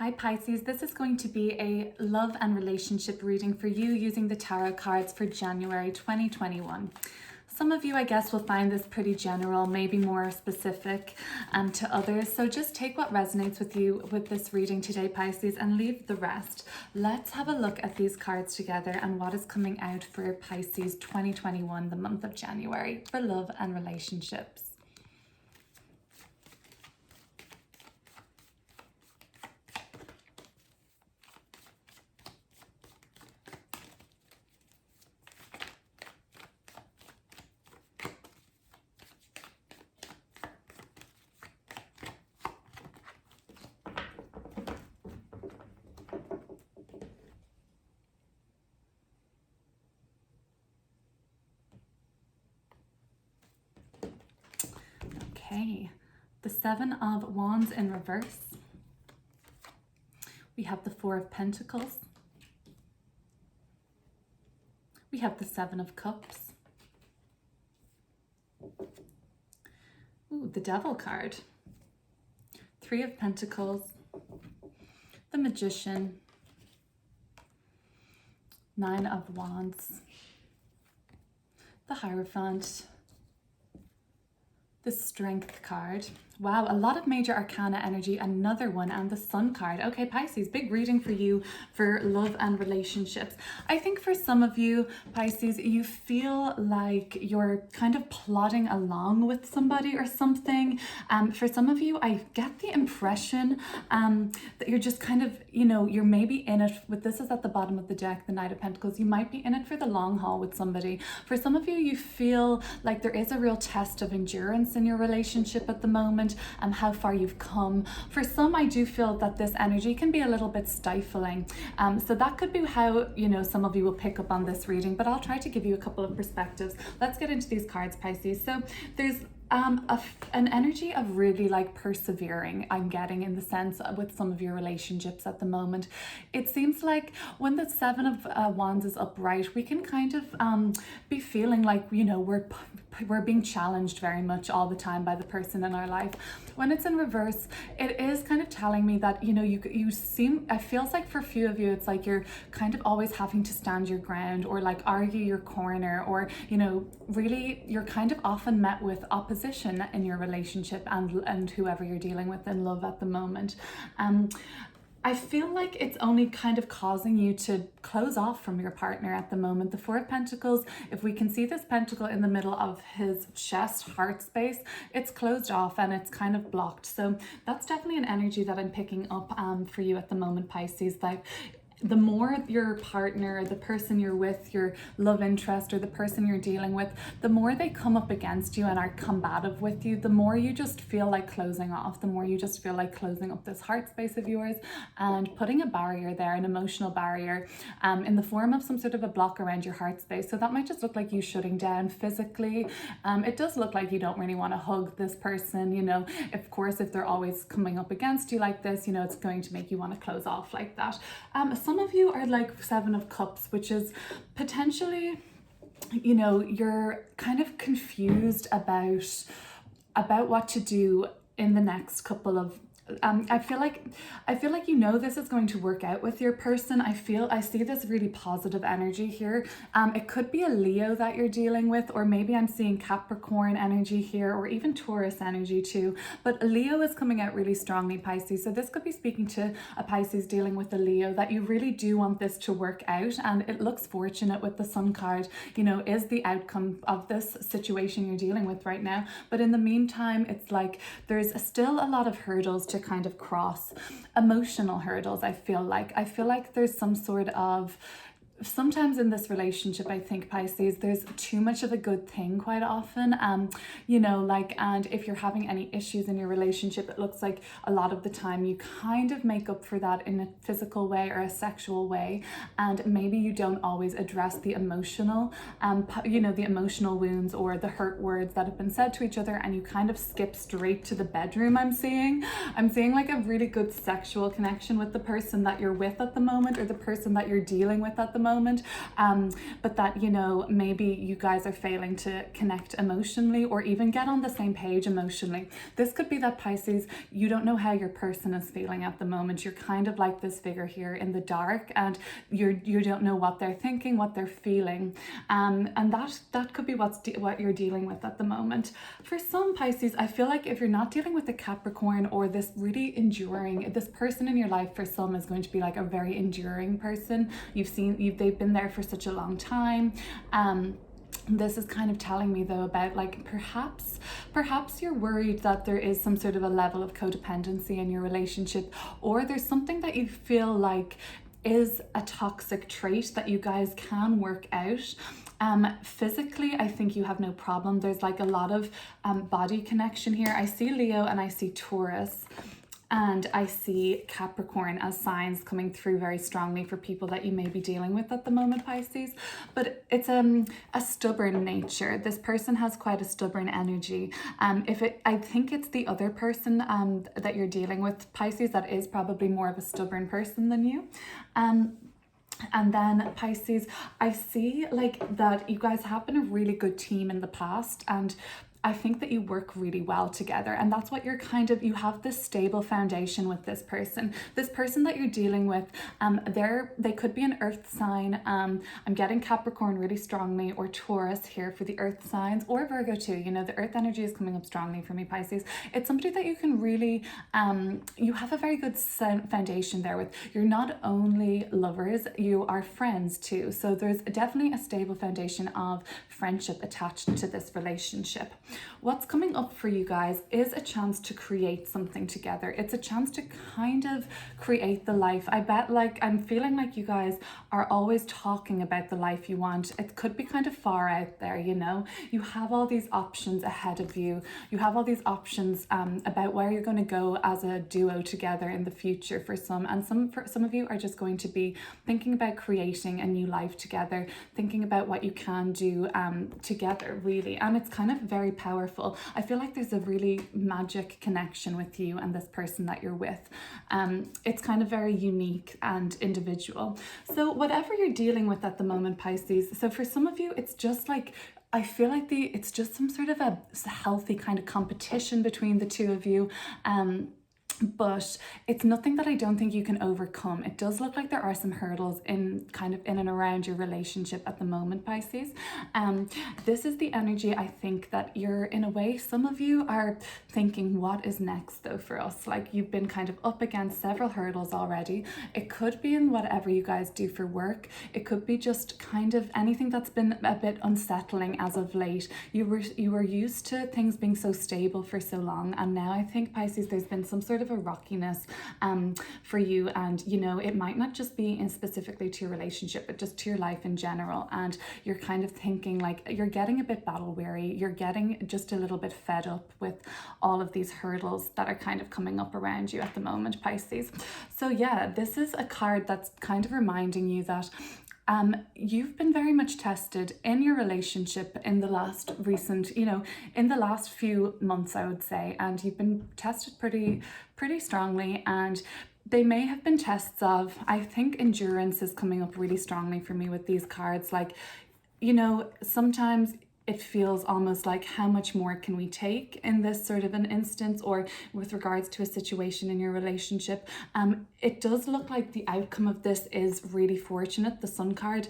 Hi Pisces, this is going to be a love and relationship reading for you using the tarot cards for January 2021. Some of you, I guess, will find this pretty general, maybe more specific to others. So just take what resonates with you with this reading today, Pisces, and leave the rest. Let's have a look at these cards together and what is coming out for Pisces 2021, the month of January, for love and relationships. Okay, the Seven of Wands in reverse. We have the Four of Pentacles. We have the Seven of Cups. Ooh, the Devil card. Three of Pentacles. The Magician. Nine of Wands. The Hierophant. The Strength card. Wow, a lot of major arcana energy, another one, and the Sun card. Okay, Pisces, big reading for you for love and relationships. I think for some of you, Pisces, you feel like you're kind of plodding along with somebody or something. For some of you, I get the impression that you're just kind of, you're maybe in it with, this is at the bottom of the deck, the Knight of Pentacles. You might be in it for the long haul with somebody. For some of you, you feel like there is a real test of endurance in your relationship at the moment. How far you've come. For some, I do feel that this energy can be a little bit stifling. So that could be how, some of you will pick up on this reading, but I'll try to give you a couple of perspectives. Let's get into these cards, Pisces. So there's an energy of really like persevering, I'm getting, in the sense with some of your relationships at the moment. It seems like when the Seven of Wands is upright, we can kind of be feeling like, we're being challenged very much all the time by the person in our life. When it's in reverse, it is kind of telling me that, you seem, it feels like for a few of you, it's like you're kind of always having to stand your ground or like argue your corner, or, really you're kind of often met with opposition in your relationship and whoever you're dealing with in love at the moment. I feel like it's only kind of causing you to close off from your partner at the moment. The Four of Pentacles, if we can see this pentacle in the middle of his chest, heart space, it's closed off and it's kind of blocked. So that's definitely an energy that I'm picking up for you at the moment, Pisces. Like, the more your partner, the person you're with, your love interest, or the person you're dealing with, the more they come up against you and are combative with you, the more you just feel like closing off, the more you just feel like closing up this heart space of yours and putting a barrier there, an emotional barrier, in the form of some sort of a block around your heart space. So that might just look like you shutting down physically. It does look like you don't really want to hug this person, of course, if they're always coming up against you like this, it's going to make you want to close off like that. Some of you are like Seven of Cups, which is potentially, you're kind of confused about what to do in the next couple of I feel like this is going to work out with your person. I see this really positive energy here. It could be a Leo that you're dealing with, or maybe I'm seeing Capricorn energy here, or even Taurus energy too. But Leo is coming out really strongly, Pisces. So this could be speaking to a Pisces dealing with a Leo, that you really do want this to work out, and it looks fortunate with the Sun card, is the outcome of this situation you're dealing with right now. But in the meantime, it's like there's still a lot of hurdles to kind of cross, emotional hurdles. I feel like there's some sort of, sometimes in this relationship, I think, Pisces, there's too much of a good thing quite often. And if you're having any issues in your relationship, it looks like a lot of the time you kind of make up for that in a physical way or a sexual way. And maybe you don't always address the emotional, the emotional wounds or the hurt words that have been said to each other, and you kind of skip straight to the bedroom. I'm seeing like a really good sexual connection with the person that you're with at the moment, or the person that you're dealing with at the moment. moment, but that, you know, maybe you guys are failing to connect emotionally or even get on the same page emotionally. This could be that, Pisces, you don't know how your person is feeling at the moment. You're kind of like this figure here in the dark, and you don't know what they're thinking, what they're feeling, and that could be what you're dealing with at the moment. For some, Pisces, I feel like if you're not dealing with a Capricorn or this really enduring, this person in your life for some is going to be like a very enduring person. They've been there for such a long time. This is kind of telling me though about like perhaps you're worried that there is some sort of a level of codependency in your relationship, or there's something that you feel like is a toxic trait that you guys can work out. Physically, I think you have no problem. There's like a lot of body connection here. I see Leo and I see Taurus. And I see Capricorn as signs coming through very strongly for people that you may be dealing with at the moment, Pisces. But it's a stubborn nature. This person has quite a stubborn energy. I think it's the other person that you're dealing with, Pisces, that is probably more of a stubborn person than you. And then Pisces, I see like that you guys have been a really good team in the past, and I think that you work really well together, and that's what you have this stable foundation with this person. This person that you're dealing with, they could be an earth sign. I'm getting Capricorn really strongly, or Taurus here for the earth signs, or Virgo too. You know, the earth energy is coming up strongly for me, Pisces. It's somebody that you can really, you have a very good foundation there with. You're not only lovers, you are friends too. So there's definitely a stable foundation of friendship attached to this relationship. What's coming up for you guys is a chance to create something together. It's a chance to kind of create the life. I bet, like, I'm feeling like you guys are always talking about the life you want. It could be kind of far out there, you know. You have all these options ahead of you. You have all these options about where you're going to go as a duo together in the future for some. And for some of you are just going to be thinking about creating a new life together, thinking about what you can do together, really. And it's kind of very powerful. I feel like there's a really magic connection with you and this person that you're with. It's kind of very unique and individual. So whatever you're dealing with at the moment, Pisces, so for some of you, it's just like, I feel like it's just some sort of a healthy kind of competition between the two of you. But it's nothing that I don't think you can overcome. It does look like there are some hurdles in and around your relationship at the moment, Pisces. This is the energy, I think, that you're, in a way, some of you are thinking, what is next though for us? Like, you've been kind of up against several hurdles already. It could be in whatever you guys do for work. It could be just kind of anything that's been a bit unsettling as of late. You were used to things being so stable for so long, and now I think, Pisces, there's been some sort of a rockiness for you, and you know, it might not just be in specifically to your relationship, but just to your life in general. And you're kind of thinking like you're getting a bit battle weary, you're getting just a little bit fed up with all of these hurdles that are kind of coming up around you at the moment, Pisces. So yeah, this is a card that's kind of reminding you that you've been very much tested in your relationship in the last in the last few months, I would say, and you've been tested pretty strongly, and they may have been tests of, I think endurance is coming up really strongly for me with these cards. Like, you know, sometimes it feels almost like, how much more can we take in this sort of an instance, or with regards to a situation in your relationship. It does look like the outcome of this is really fortunate. The Sun card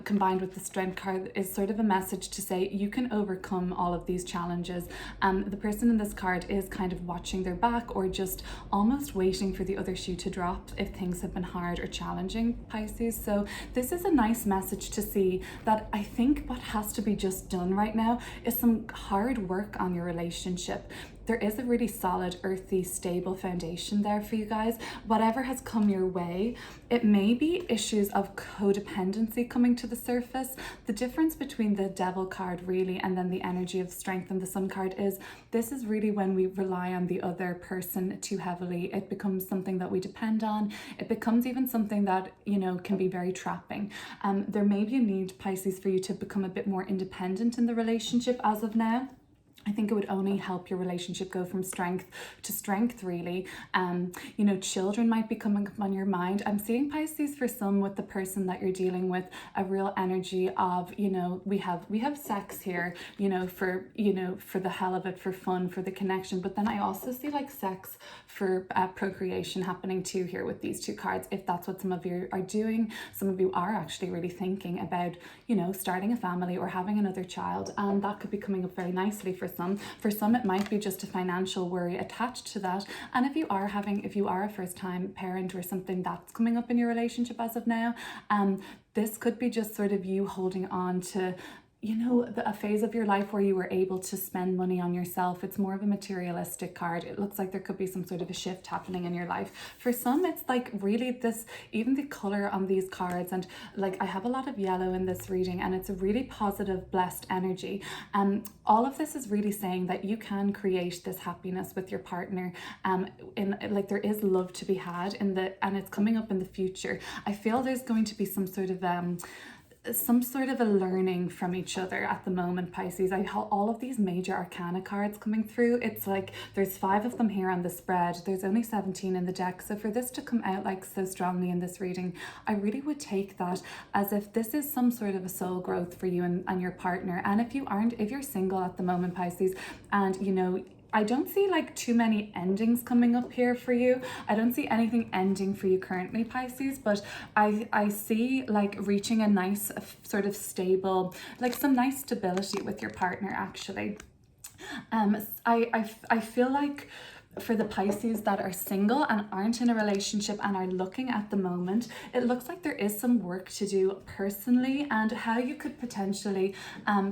combined with the Strength card is sort of a message to say you can overcome all of these challenges. The person in this card is kind of watching their back, or just almost waiting for the other shoe to drop if things have been hard or challenging, Pisces. So this is a nice message to see that I think what has to be just done right now is some hard work on your relationship. There is a really solid, earthy, stable foundation there for you guys. Whatever has come your way, it may be issues of codependency coming to the surface. The difference between the Devil card really and then the energy of Strength and the Sun card is, this is really when we rely on the other person too heavily. It becomes something that we depend on. It becomes even something that, you know, can be very trapping. There may be a need, Pisces, for you to become a bit more independent in the relationship as of now. I think it would only help your relationship go from strength to strength, really. You know, children might be coming up on your mind. I'm seeing, Pisces, for some, with the person that you're dealing with, a real energy of, you know, we have sex here, you know, for the hell of it, for fun, for the connection. But then I also see like sex for procreation happening too here with these two cards. If that's what some of you are doing, some of you are actually really thinking about, you know, starting a family or having another child, and that could be coming up very nicely for some. For some, it might be just a financial worry attached to that. And if you are a first time parent or something that's coming up in your relationship as of now, this could be just sort of you holding on to, you know, a phase of your life where you were able to spend money on yourself. It's more of a materialistic card. It looks like there could be some sort of a shift happening in your life. For some, it's like really this, even the color on these cards, and like I have a lot of yellow in this reading, and it's a really positive, blessed energy. All of this is really saying that you can create this happiness with your partner. In like there is love to be had in the, and it's coming up in the future. I feel there's going to be some sort of a learning from each other at the moment, Pisces. I have all of these major arcana cards coming through. It's like there's 5 of them here on the spread. There's only 17 in the deck. So for this to come out like so strongly in this reading, I really would take that as if this is some sort of a soul growth for you and your partner. And if you're single at the moment, Pisces, and you know, I don't see like too many endings coming up here for you. I don't see anything ending for you currently, Pisces, but I see like reaching a nice stable, like some nice stability with your partner actually. I feel like for the Pisces that are single and aren't in a relationship and are looking at the moment, it looks like there is some work to do personally, and how you could potentially,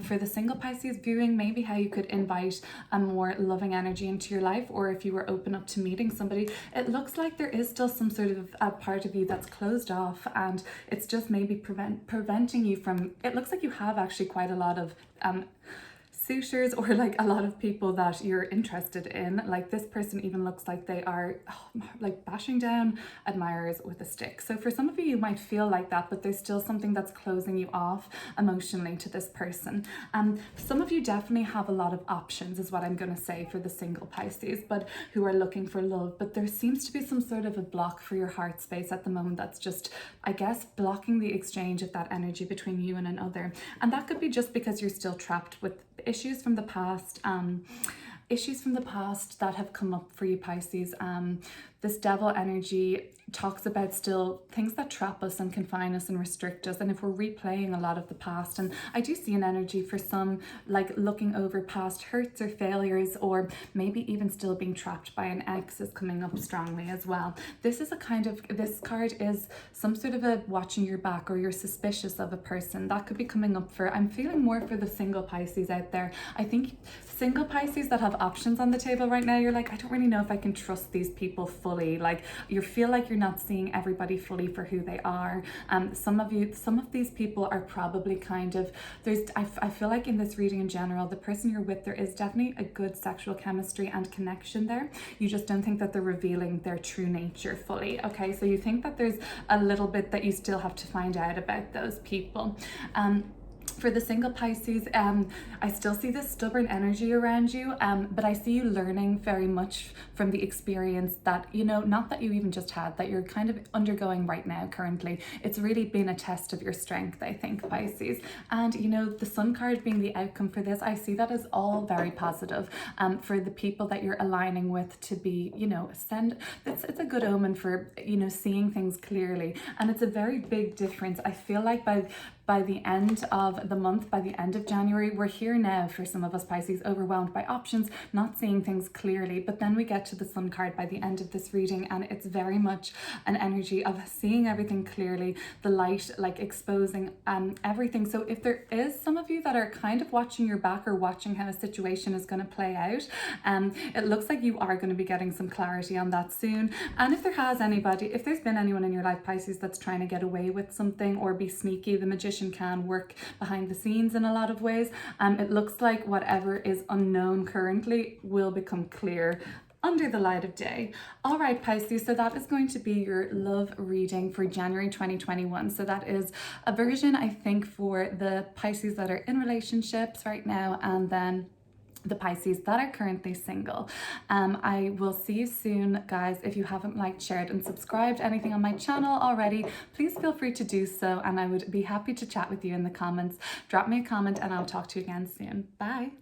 for the single Pisces viewing, maybe how you could invite a more loving energy into your life, or if you were open up to meeting somebody. It looks like there is still some sort of a part of you that's closed off, and it's just maybe preventing you from, it looks like you have actually quite a lot of suitors, or like a lot of people that you're interested in. Like this person even looks like they are like bashing down admirers with a stick. So for some of you, you might feel like that, but there's still something that's closing you off emotionally to this person. Some of you definitely have a lot of options, is what I'm going to say, for the single Pisces, but who are looking for love. But there seems to be some sort of a block for your heart space at the moment that's just, I guess, blocking the exchange of that energy between you and another. And that could be just because you're still trapped with issues from the past, that have come up for you, Pisces. This devil energy talks about still things that trap us and confine us and restrict us, and if we're replaying a lot of the past. And I do see an energy for some like looking over past hurts or failures, or maybe even still being trapped by an ex is coming up strongly as well. This card is some sort of a watching your back, or you're suspicious of a person. That could be coming up for, I'm feeling more for the single Pisces out there. I think single Pisces that have options on the table right now, you're like, I don't really know if I can trust these people fully. Like you feel like you're not seeing everybody fully for who they are. Some of these people are probably kind of, I feel like in this reading in general, the person you're with, there is definitely a good sexual chemistry and connection there. You just don't think that they're revealing their true nature fully. Okay, so you think that there's a little bit that you still have to find out about those people. For the single Pisces, I still see this stubborn energy around you, but I see you learning very much from the experience that, you know, not that you even just had, that you're kind of undergoing right now currently. It's really been a test of your strength, I think, Pisces. And, you know, the Sun card being the outcome for this, I see that as all very positive for the people that you're aligning with to be, you know, it's a good omen for, you know, seeing things clearly. And it's a very big difference. I feel like by the end of the month, by the end of January, we're here now for some of us Pisces, overwhelmed by options, not seeing things clearly. But then we get to the Sun card by the end of this reading, and it's very much an energy of seeing everything clearly, the light like exposing everything. So if there is some of you that are kind of watching your back, or watching how a situation is going to play out, it looks like you are going to be getting some clarity on that soon. And if there's been anyone in your life, Pisces, that's trying to get away with something or be sneaky, the Magician can work behind the scenes in a lot of ways. It looks like whatever is unknown currently will become clear under the light of day. All right, Pisces, so that is going to be your love reading for January 2021. So that is a version, I think, for the Pisces that are in relationships right now, and then the Pisces that are currently single. I will see you soon, guys. If you haven't liked, shared and subscribed anything on my channel already, please feel free to do so, and I would be happy to chat with you in the comments. Drop me a comment and I'll talk to you again soon. Bye.